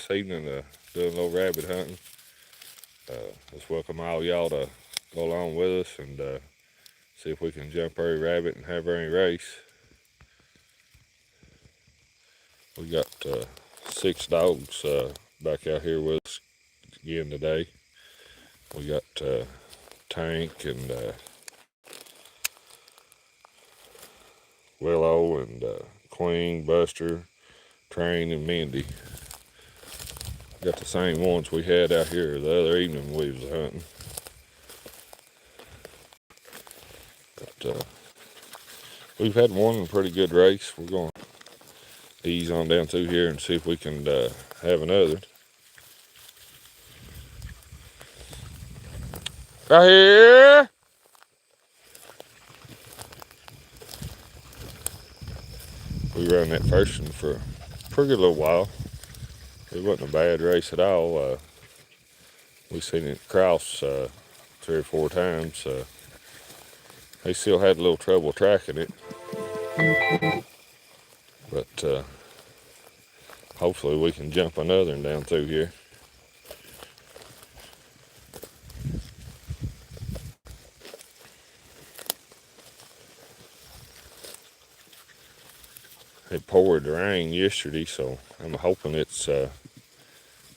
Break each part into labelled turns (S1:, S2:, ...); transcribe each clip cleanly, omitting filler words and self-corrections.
S1: this evening, doing a little rabbit hunting. Let's welcome all y'all to go along with us and see if we can jump every rabbit and have any race. We got 6 dogs back out here with us again today. We got Tank and Willow and Queen, Buster, Train, and Mindy. Got the same ones we had out here the other evening we was hunting. But we've had one pretty good race. We're going to ease on down through here and see if we can have another. Right here! We ran that first one for a pretty good little while. It wasn't a bad race at all. We seen it cross 3 or 4 times. They still had a little trouble tracking it. But hopefully we can jump another one down through here. It poured rain yesterday, so I'm hoping it's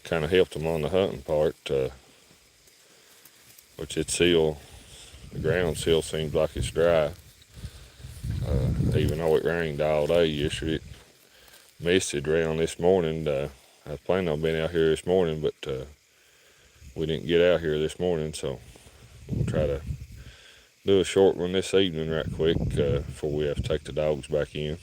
S1: kind of helped them on the hunting part, which the ground still seems like it's dry. Even though it rained all day yesterday, it misted around this morning. I was planning on being out here this morning, but we didn't get out here this morning, so we'll try to do a short one this evening right quick before we have to take the dogs back in.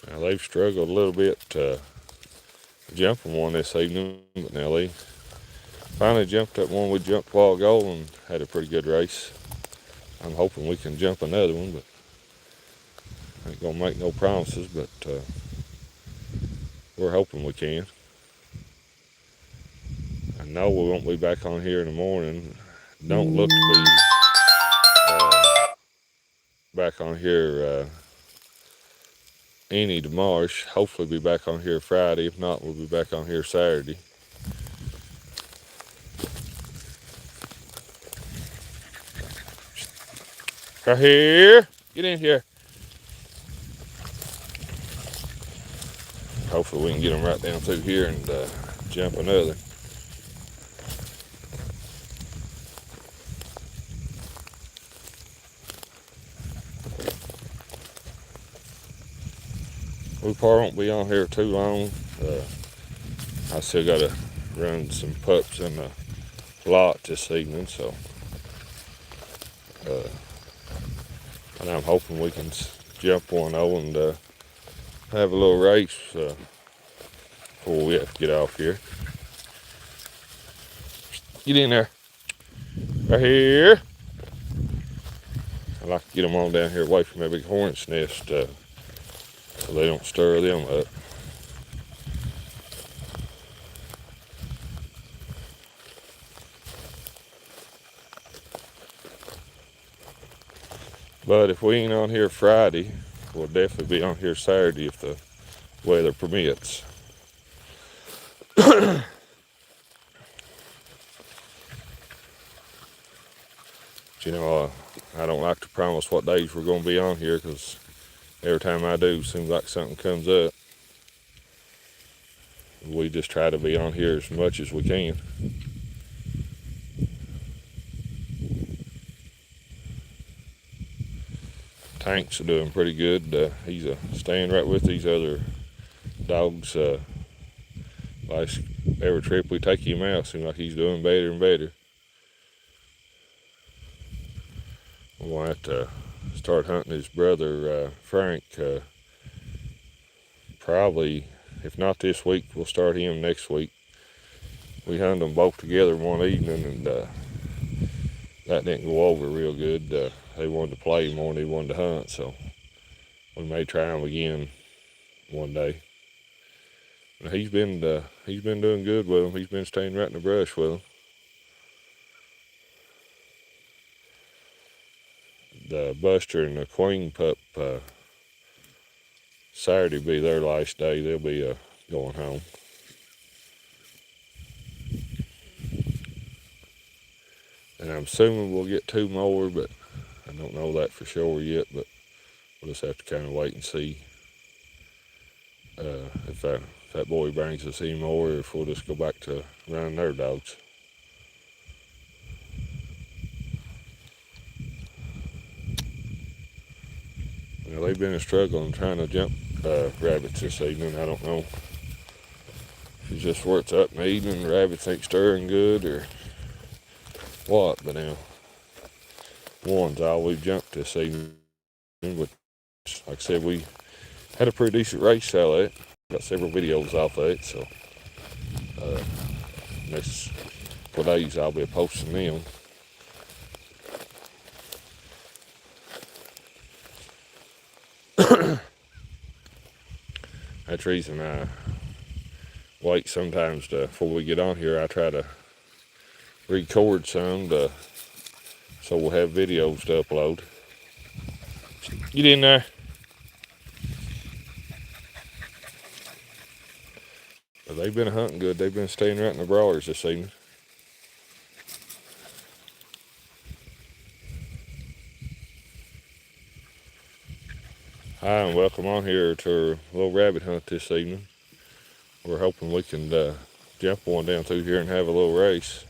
S1: Now they've struggled a little bit jumping one this evening, but now they finally jumped that one we jumped a while ago and had a pretty good race. I'm hoping we can jump another one, but I ain't gonna make no promises, but we're hoping we can. I know we won't be back on here in the morning. Don't look to be back on here any tomorrow. Hopefully be back on here Friday. If not, we'll be back on here Saturday. Right here. Get in here. Hopefully we can get them right down through here and jump another. We probably won't be on here too long. I still got to run some pups in the lot this evening, so and I'm hoping we can jump one though and have a little race before we have to get off here. Get in there. Right here. I like to get them on down here away from that big hornet's nest so they don't stir them up. But if we ain't on here Friday, we'll definitely be on here Saturday if the weather permits. You know, I don't like to promise what days we're going to be on here because every time I do, it seems like something comes up. We just try to be on here as much as we can. Tank's doing pretty good. He's staying right with these other dogs. Last every trip we take him out, seems like he's doing better and better. We'll have to start hunting his brother Frank. Probably, if not this week, we'll start him next week. We hunted them both together one evening, and that didn't go over real good. They wanted to play more than they wanted to hunt, so we may try them again one day. He's been doing good with them. He's been staying right in the brush with them. The Buster and the Queen pup, Saturday be their last day. They'll be going home. And I'm assuming we'll get 2 more, but I don't know that for sure yet. But we'll just have to kind of wait and see if that boy brings us any more, or if we'll just go back to running their dogs. Well, they've been struggling trying to jump rabbits this evening. I don't know if it's just where it's up in the evening, the rabbits ain't stirring good, or what. But now, one's all we've jumped this evening. But like I said, we had a pretty decent race out of it. Got several videos off of it, so next couple days I'll be posting them. That's the reason I wait sometimes before we get on here. I try to record some so we'll have videos to upload. Get in there. But they've been hunting good. They've been staying right in the brawlers this evening. Hi, and welcome on here to our little rabbit hunt this evening. We're hoping we can jump one down through here and have a little race.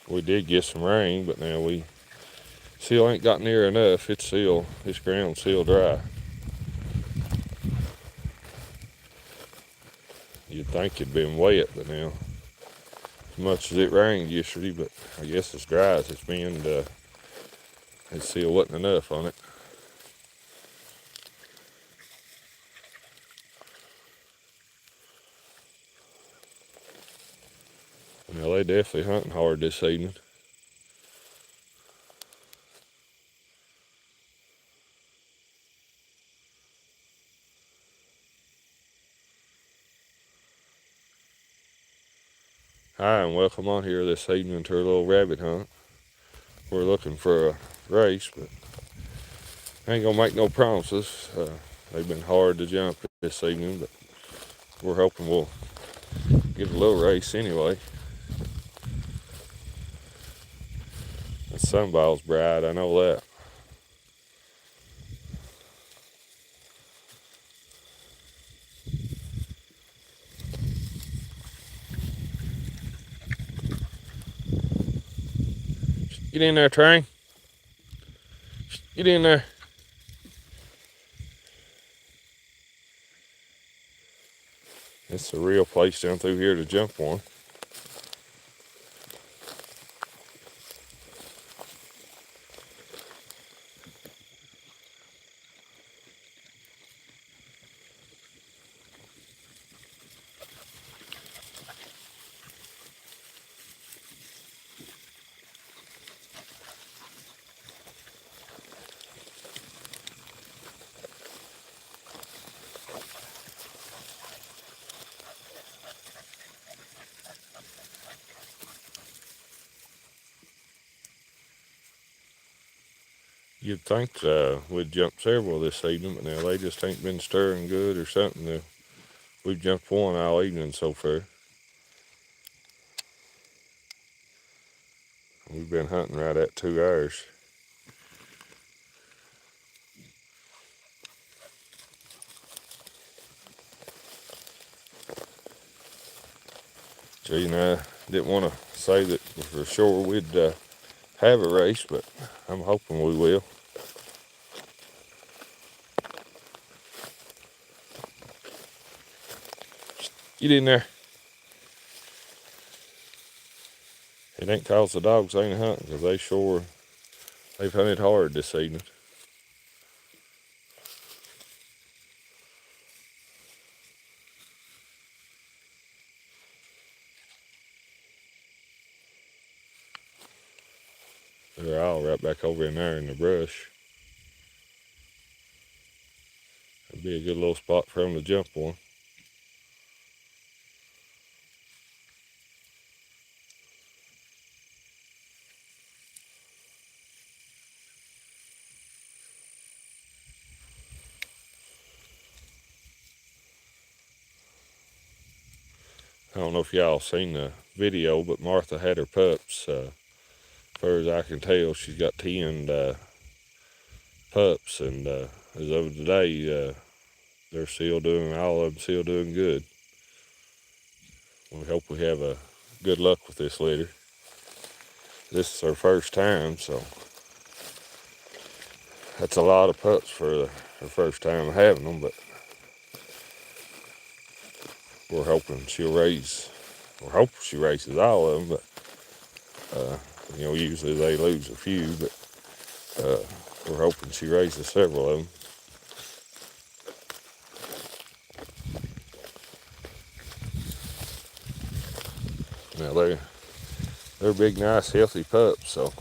S1: We did get some rain, but now we still ain't got near enough. This ground's still dry. You'd think it'd been wet, but now, as much as it rained yesterday, but I guess as dry as it's been, it still wasn't enough on it. Now they definitely hunting hard this evening. Hi, and welcome on here this evening to our little rabbit hunt. We're looking for a race, but I ain't gonna make no promises. They've been hard to jump this evening, but we're hoping we'll get a little race anyway. The sunball's bright, I know that. Get in there, train. Get in there. It's a real place down through here to jump one. You'd think we'd jump several this evening, but now they just ain't been stirring good or something. We've jumped one all evening so far. We've been hunting right at 2 hours. So, I didn't want to say that for sure we'd have a race, but I'm hoping we will. Get in there. It ain't cause the dogs ain't hunting, because they've hunted hard this evening. They're all right back over in there in the brush. It'd be a good little spot for them to jump on. I don't know if y'all seen the video, but Martha had her pups. As far as I can tell, she's got 10 pups, and as of today, they're still doing, all of them still doing good. We hope we have a good luck with this litter. This is our first time, so that's a lot of pups for the first time having them, but we're hoping she raises all of them, but usually they lose a few, but we're hoping she raises several of them. Now they're big, nice, healthy pups, so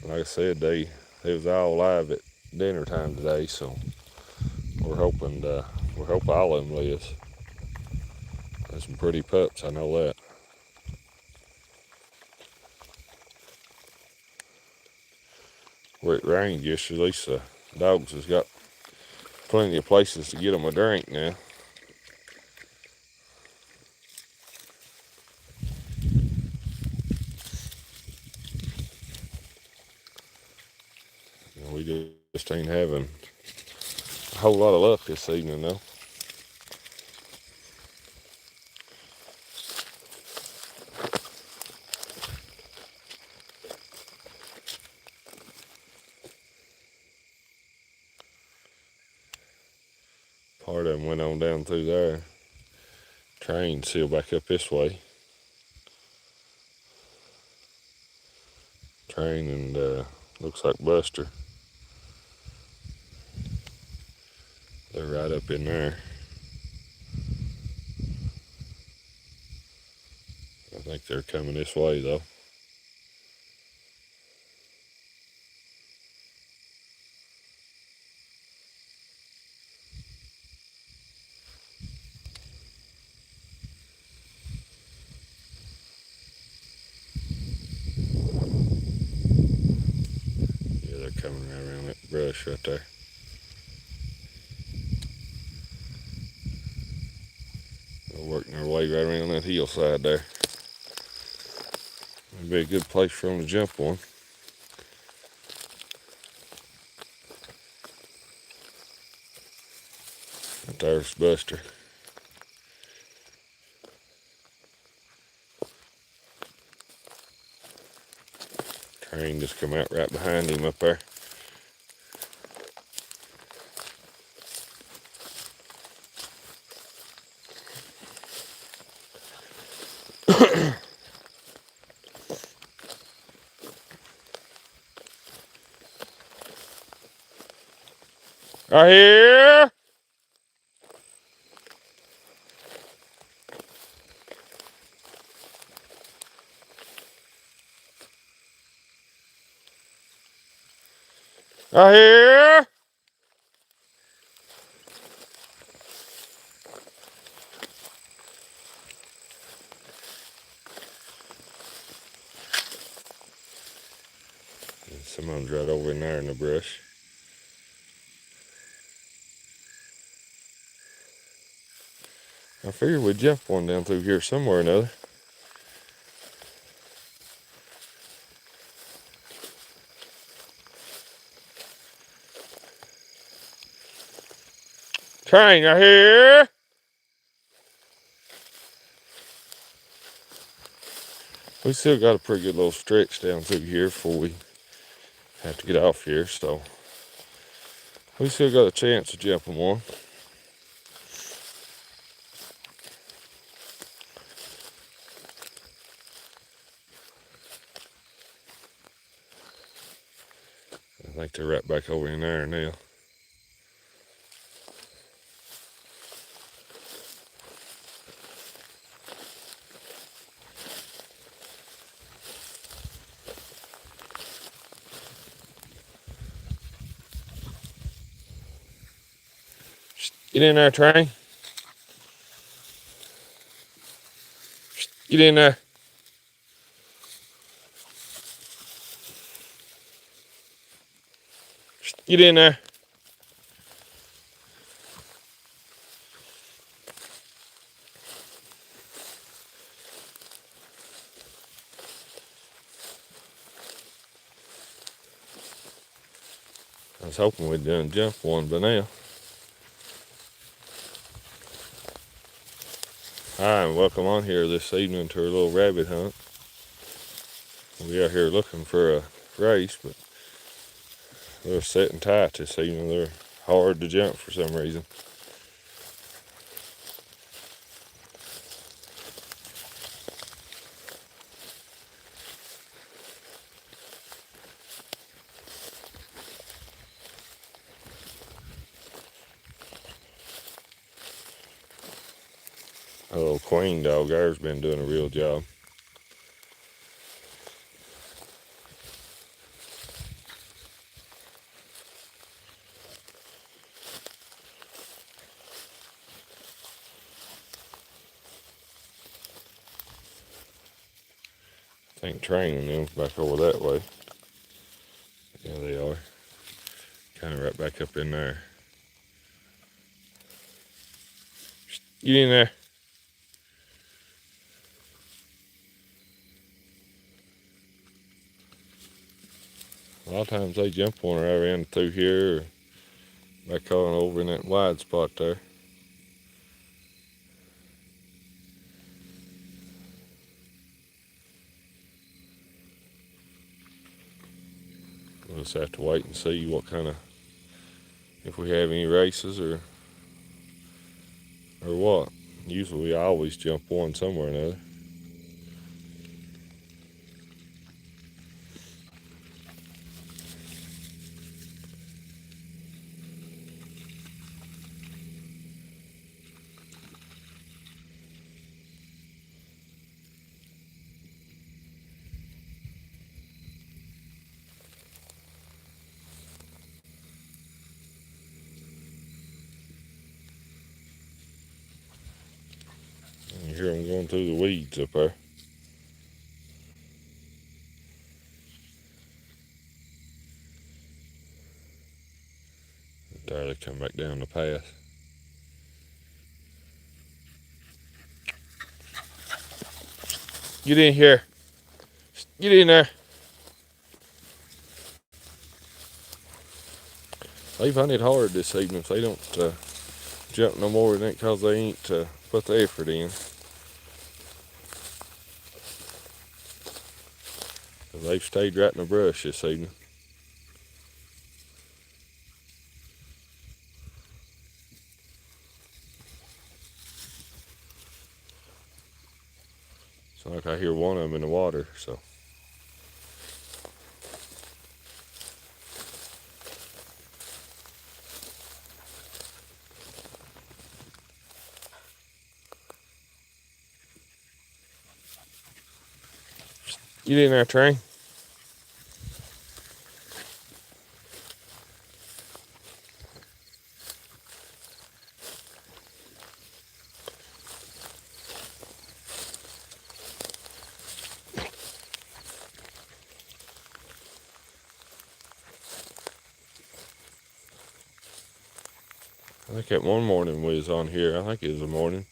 S1: like I said, they was all live at dinner time today, so we're hoping all of them lives. There's some pretty pups, I know that. Where it rained yesterday, at least the dogs has got plenty of places to get them a drink now. We just ain't having a whole lot of luck this evening, though. Part of them went on down through there. Train sealed back up this way. Train and looks like Buster. They're right up in there. I think they're coming this way, though. Yeah, they're coming right around that brush right there. They're working their way right around that hillside there. It'd be a good place for them to jump on. Right there's Buster. Train just come out right behind him up there. Right here. Right here. And some of them's right over in there in the brush. I figured we'd jump one down through here somewhere or another. Train right here. We still got a pretty good little stretch down through here before we have to get off here, so we still got a chance of jumping one. I think they're right back over in there now. Get in there, train. Get in there. Get in there. I was hoping we'd done jump one by now. Hi, and welcome on here this evening to our little rabbit hunt. We are here looking for a race, but they're sitting tight this evening. They're hard to jump for some reason. A little queen dog there's been doing a real job. I think training them back over that way. Yeah, they are. Kind of right back up in there. Get in there. A lot of times they jump one right in through here or back on over in that wide spot there. We'll just have to wait and see what kind of, if we have any races or what. Usually we always jump one somewhere or another. You hear them going through the weeds up there. There they come back down the path. Get in here. Get in there. They've hunted hard this evening. If they don't jump no more than that because they ain't put the effort in. They've stayed right in the brush this evening. It's like I hear one of them in the water, so. Get in there, train. I think that one morning we was on here, I think it was a morning,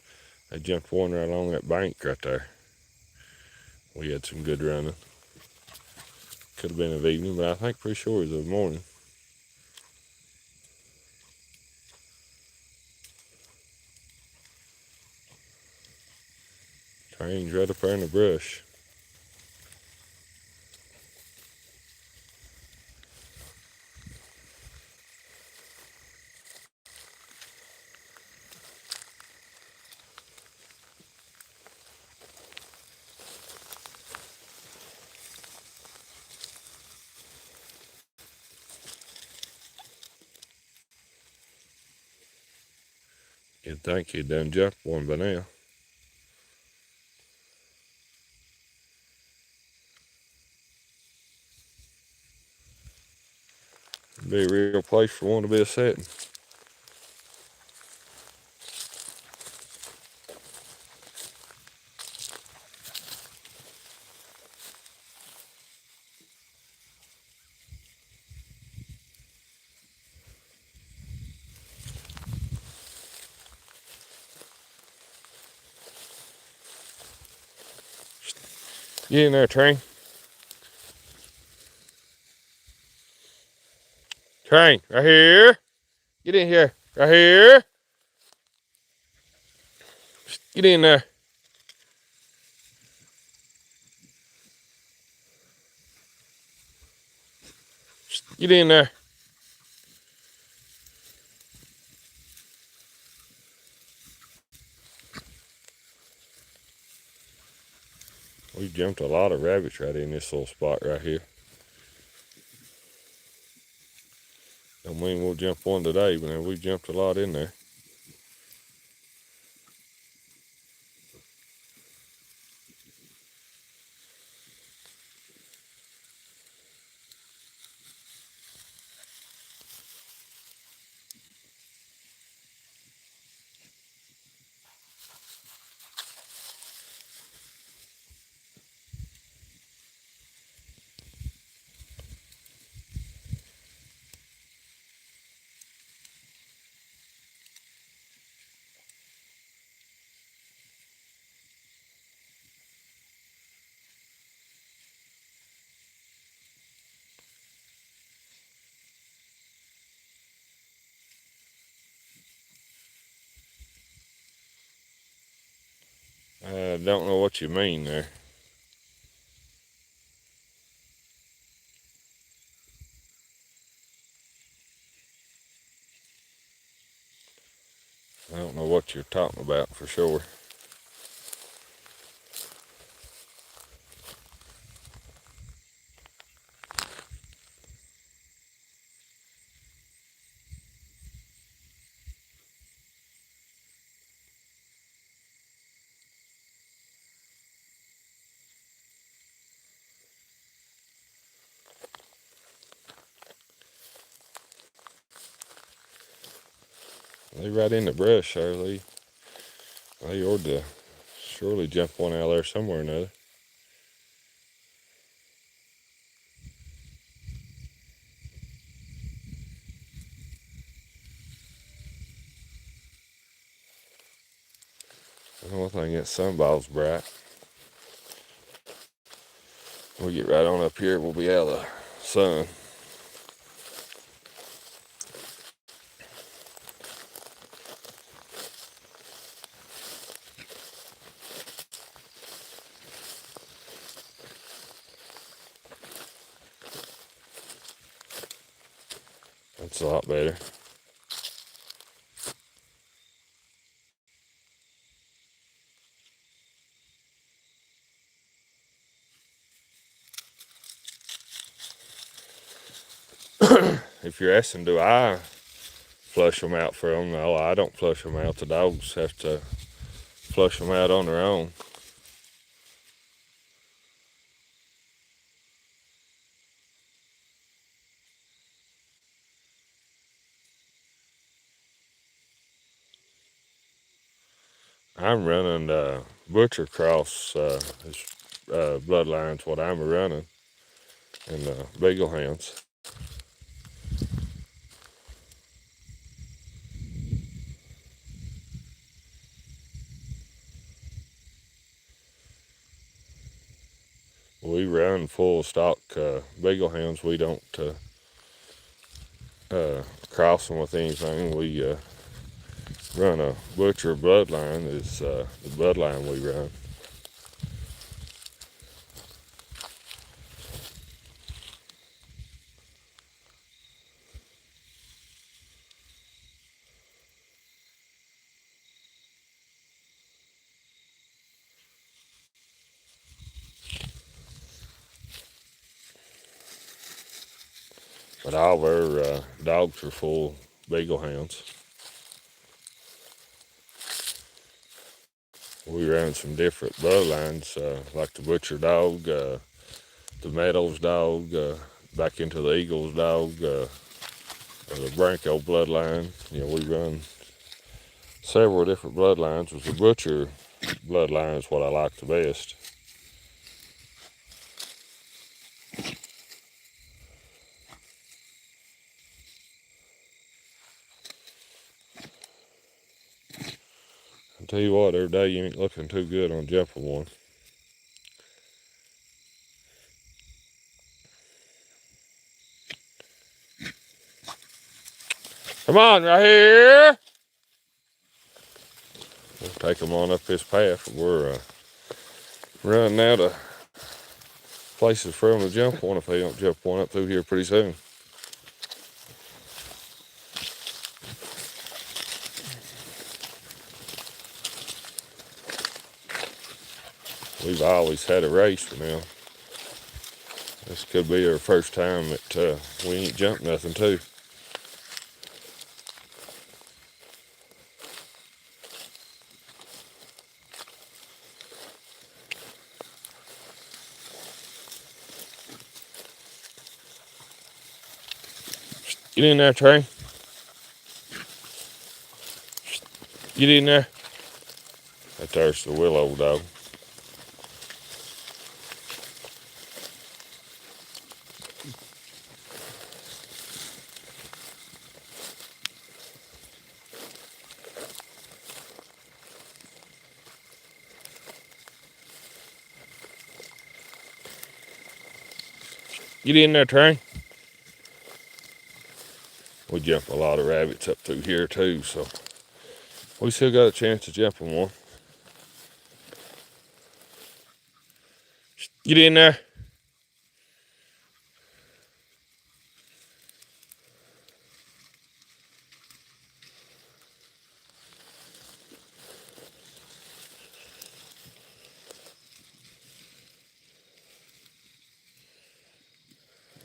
S1: they jumped one right along that bank right there. We had some good running. Could have been of evening, but I think pretty sure it was a morning. Train's right up there in the brush. You'd think he'd done jumped one by now. It'd be a real place for one to be a setting. Get in there, Train. Train, right here. Get in here. Right here. Get in there. Get in there. We jumped a lot of rabbits right in this little spot right here. Don't mean we'll jump one today, but we jumped a lot in there. I don't know what you mean there. I don't know what you're talking about for sure. They right in the brush, Shirley. They ought to surely jump one out there somewhere or another. The only thing that sunball's bright. We get right on up here, we'll be out of the sun. That's a lot better. If you're asking, do I flush them out for them? No, I don't flush them out. The dogs have to flush them out on their own. I'm running butcher cross bloodlines, what I'm running, and beagle hounds. We run full stock beagle hounds. We don't cross them with anything. We run a butcher bloodline is the bloodline we run. But all of our dogs are full beagle hounds. We run some different bloodlines, like the butcher dog, the meadows dog, back into the eagles dog, the Branco bloodline. You know, we run several different bloodlines. With the butcher bloodline is what I like the best. I tell you what, every day you ain't looking too good on jumping one. Come on, right here. We'll take them on up this path. We're running out of places for them to jump one if they don't jump one up through here pretty soon. We've always had a race for now. This could be our first time that we ain't jumped nothing too. Get in there, Trey. Get in there. There's the willow dog. Get in there, Trey. We jump a lot of rabbits up through here too, so we still got a chance of jumping one. Get in there.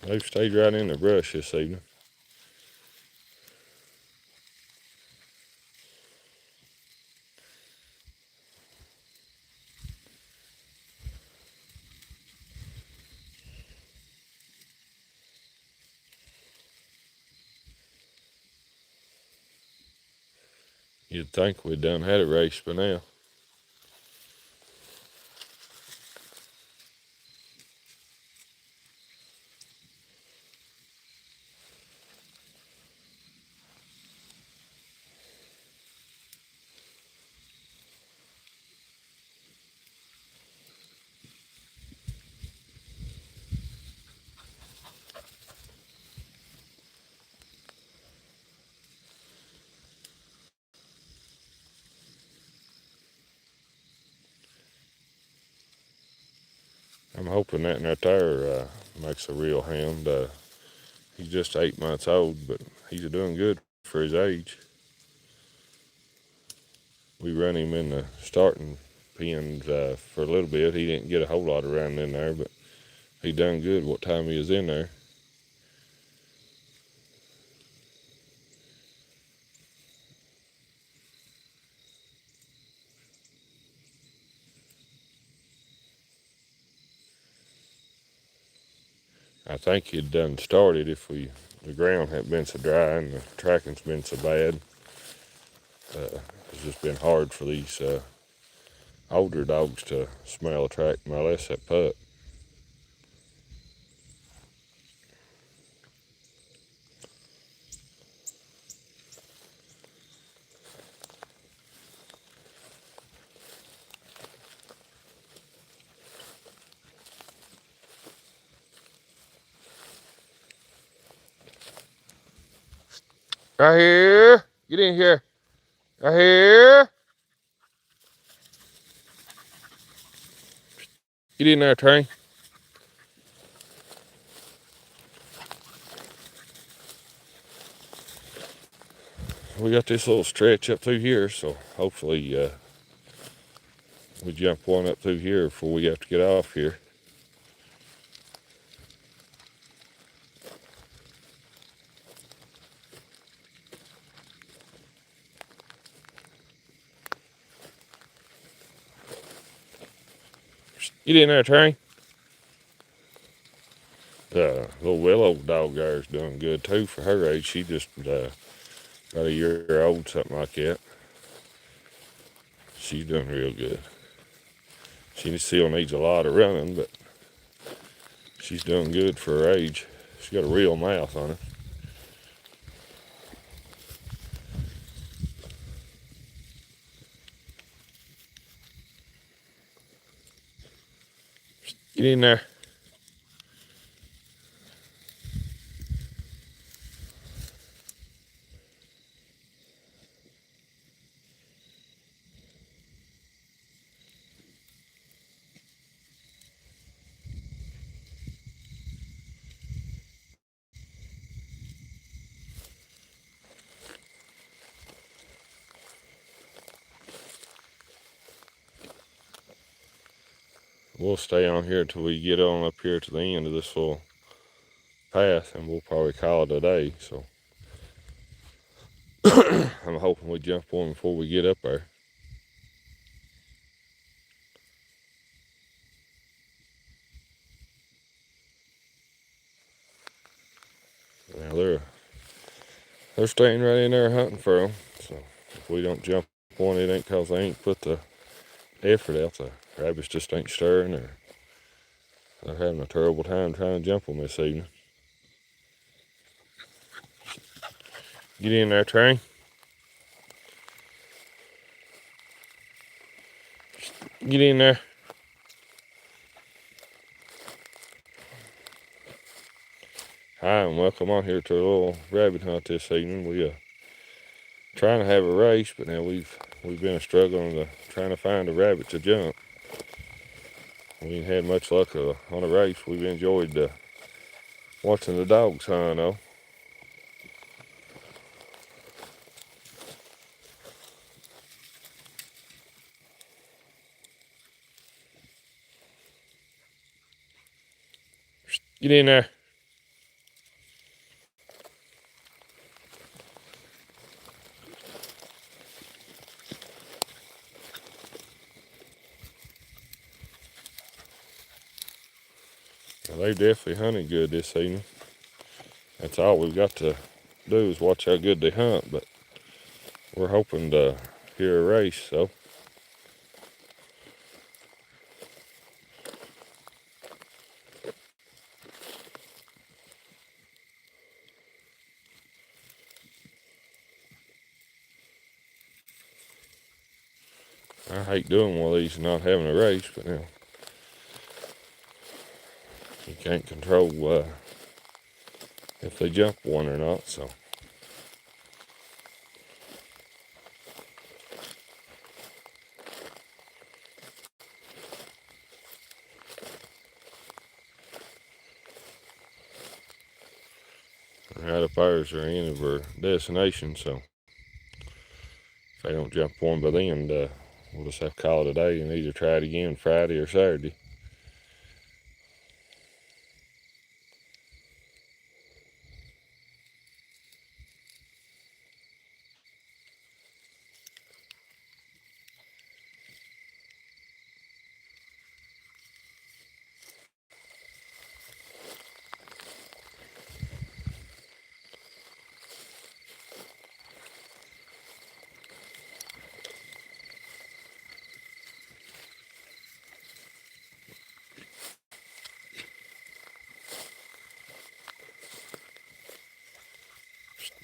S1: They've stayed right in the brush this evening. You'd think we'd done had a race by now. I'm hoping that right there makes a real hound. He's just 8 months old, but he's doing good for his age. We run him in the starting pens for a little bit. He didn't get a whole lot of running in there, but he done good what time he was in there. I think he'd done started if the ground hadn't been so dry and the tracking's been so bad. It's just been hard for these older dogs to smell a track, much less that pup. Right here. Get in here. Right here. Get in there, Trey. We got this little stretch up through here, so hopefully we jump one up through here before we have to get off here. Get in there, Trey. Little willow dog there's doing good too for her age. She just got a year old, something like that. She's doing real good. She still needs a lot of running, but she's doing good for her age. She's got a real mouth on her. Get in there. we'll stay on here until we get on up here to the end of this little path, and we'll probably call it a day. So I'm hoping we jump one before we get up there. Now they're staying right in there hunting for them. So if we don't jump one, it ain't because they ain't put the effort out. The rabbits just ain't stirring, or they're having a terrible time trying to jump them this evening. Get in there, Train. Get in there. Hi, and welcome on here to a little rabbit hunt this evening. We trying to have a race, but now we've been struggling to trying to find a rabbit to jump. We ain't had much luck on a race. We've enjoyed watching the dogs hunt though. Get in there. Well, they definitely hunted good this evening. That's all we've got to do is watch how good they hunt, but we're hoping to hear a race, so. I hate doing one of these and not having a race, but now you can't control if they jump one or not, so. Right up ours are in of our destination, so if they don't jump one by then, we'll just have to call it a day and either try it again Friday or Saturday.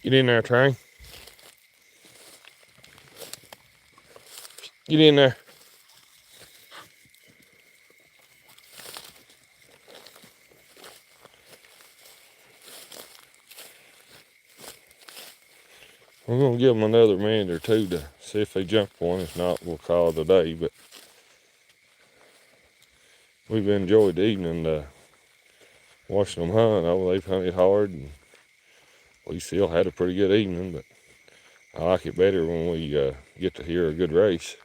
S1: Get in there, Train. Get in there. We're going to give them another minute or two to see if they jump one. If not, we'll call it a day. But we've enjoyed the evening watching them hunt. Oh, they've hunted hard, and we still had a pretty good evening. But I like it better when we get to hear a good race.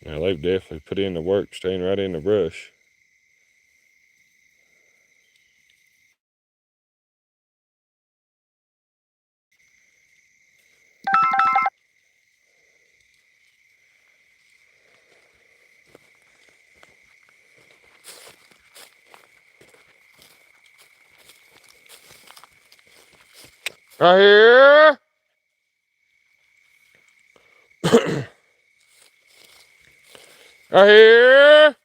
S1: Now, they've definitely put in the work staying right in the brush. Right here. Right here.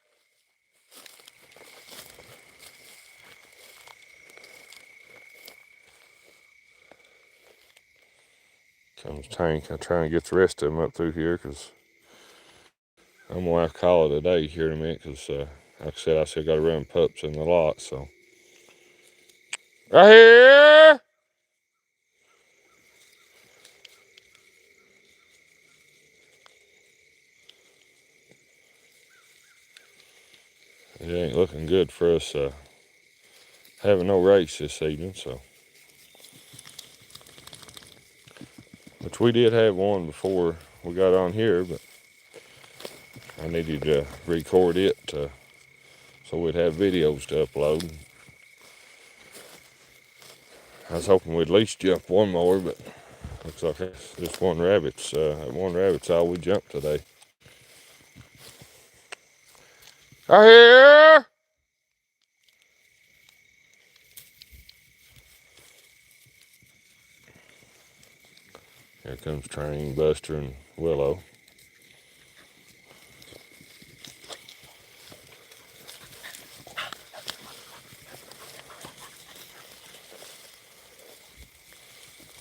S1: Comes Tank. I'm trying to get the rest of them up through here because I'm going to have to call it a day here in a minute because, like I said, I still got to run pups in the lot, so. Right here. It ain't looking good for us having no race this evening, so. which we did have one before we got on here, but I needed to record it so we'd have videos to upload. I was hoping we'd at least jump one more, but looks like this one rabbit's all we jumped today. Are here! Here comes Train, Buster, and Willow.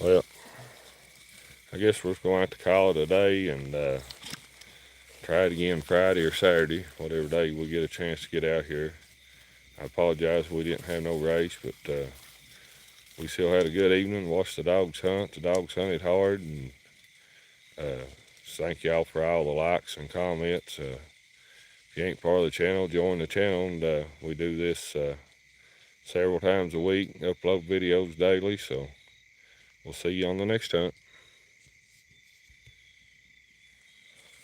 S1: Well, I guess we're going to have to call it a day and try it again Friday or Saturday, whatever day we get a chance to get out here. I apologize we didn't have no race, but we still had a good evening. Watched the dogs hunt. The dogs hunted hard, and thank y'all for all the likes and comments. If you ain't part of the channel, join the channel. And we do this several times a week, upload videos daily. So we'll see you on the next hunt.